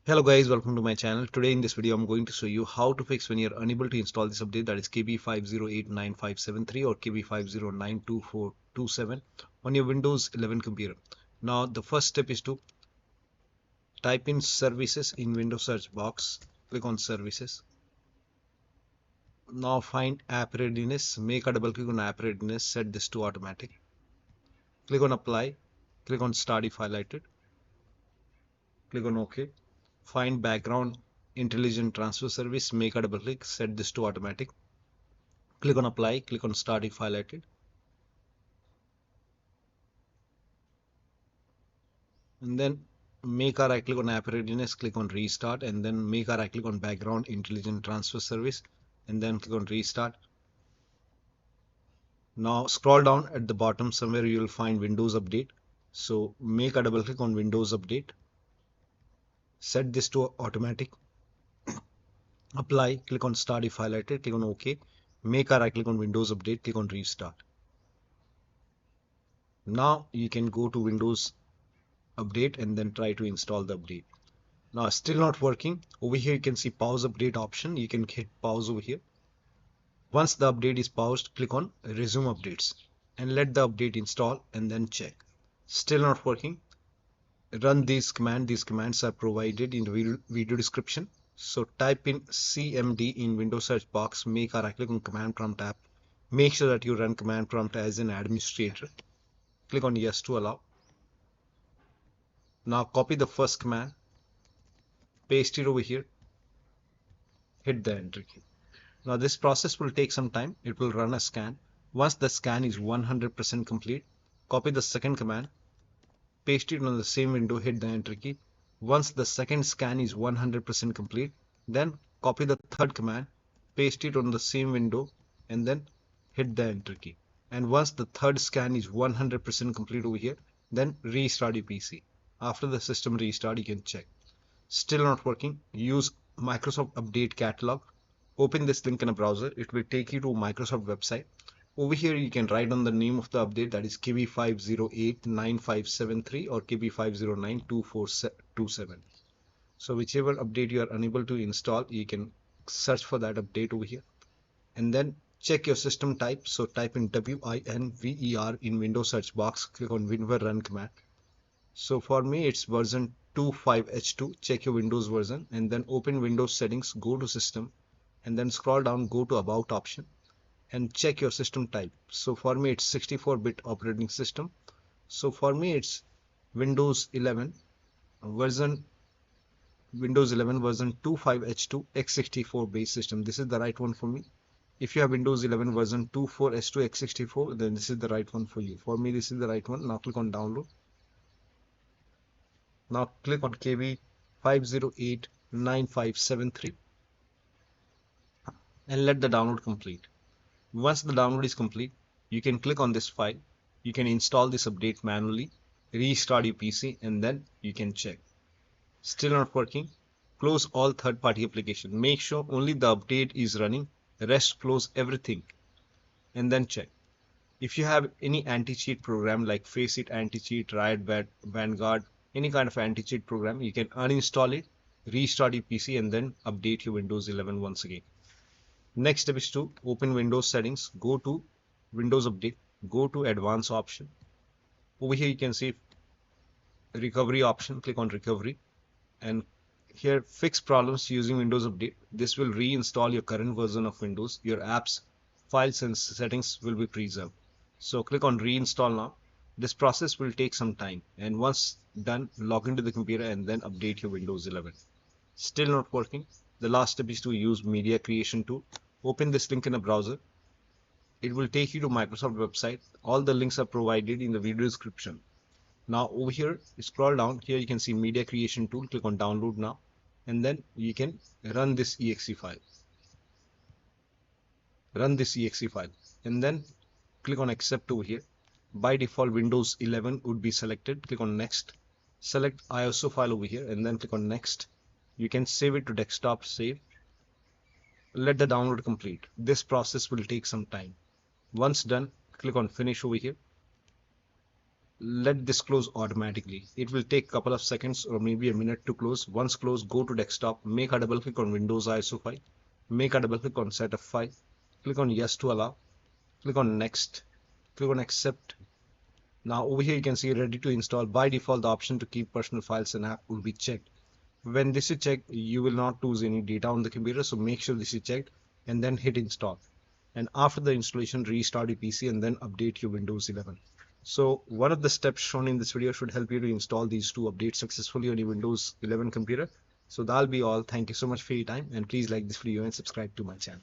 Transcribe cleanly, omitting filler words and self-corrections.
Hello guys, welcome to my channel. Today in this video I'm going to show you how to fix when you're unable to install this update, that is KB5089573 or KB5092427 on your Windows 11 computer. Now the first step is to type in services in Windows search box. Click on services. Now find app readiness. Make a double click on app readiness. Set this to automatic. Click on apply. Click on start if highlighted. Click on OK. Find background intelligent transfer service. Make a double click. Set this to automatic. Click on apply. Click on start if highlighted. And then make a right click on app readiness. Click on restart. And then make a right click on background intelligent transfer service. And then click on restart. Now scroll down at the bottom somewhere you will find Windows Update. So make a double click on Windows Update. Set this to automatic. Apply. Click on start if highlighted. Click on OK. Make a right click on Windows Update. Click on restart. Now you can go to Windows Update and then try to install the update. Now still not working. Over here you can see pause update option. You can hit pause over here. Once the update is paused, click on resume updates and let the update install and then check. Still not working. Run these commands. These commands are provided in the video description. So type in CMD in Windows search box. Make a right click on command prompt app. Make sure that you run command prompt as an administrator. Click on yes to allow. Now copy the first command, paste it over here, hit the enter key. Now this process will take some time. It will run a scan. Once the scan is 100% complete, copy the second command, paste it on the same window, hit the enter key. Once the second scan is 100% complete, then copy the third command, paste it on the same window, and then hit the enter key. And once the third scan is 100% complete over here, then restart your PC. After the system restart, you can check. Still not working. Use Microsoft Update Catalog. Open this link in a browser. It will take you to Microsoft website. Over here you can write on the name of the update, that is KB5089573 or KB5092427. So whichever update you are unable to install, you can search for that update over here and then check your system type. So type in WINVER in Windows search box. Click on WinVer run command. So for me it's version 25H2. Check your Windows version and then open Windows settings, go to system and then scroll down, go to about option and check your system type. So for me it's 64-bit operating system. So for me it's Windows 11 version 25H2 x64 base system. This is the right one for me. If you have Windows 11 version 24H2 x64, then this is the right one for you. For me this is the right one. Now click on download. Now click on KB5089573 and let the download complete. Once the download is complete, you can click on this file. You can install this update manually, restart your PC, and then you can check. Still not working. Close all third-party applications. Make sure only the update is running. The rest close everything and then check. If you have any anti-cheat program like Faceit anti-cheat, Riot Vanguard, any kind of anti-cheat program, you can uninstall it, restart your PC, and then update your Windows 11 once again. Next step is to open Windows settings, go to Windows Update, go to Advanced option. Over here you can see recovery option. Click on recovery and here fix problems using Windows Update. This will reinstall your current version of Windows. Your apps, files and settings will be preserved. So click on reinstall now. This process will take some time and once done, log into the computer and then update your Windows 11. Still not working. The last step is to use media creation tool. Open this link in a browser. It will take you to Microsoft website. All the links are provided in the video description. Now over here, scroll down. Here you can see media creation tool. Click on download now and then you can run this exe file. Run this exe file and then click on accept over here. By default Windows 11 would be selected. Click on next. Select ISO file over here and then click on next. You can save it to desktop, save. Let the download complete. This process will take some time. Once done, click on finish over here. let this close automatically. It will take a couple of seconds or maybe a minute to close. Once closed, go to desktop, make a double click on Windows ISO file, make a double click on setup file, click on yes to allow, click on next, click on accept. Now over here you can see ready to install. By default the option to keep personal files and app will be checked. When this is checked, you will not lose any data on the computer, so make sure this is checked and then hit install. And after the installation, restart your PC and then update your Windows 11. So one of the steps shown in this video should help you to install these two updates successfully on your Windows 11 computer. So that'll be all. Thank you so much for your time, and please like this video and subscribe to my channel.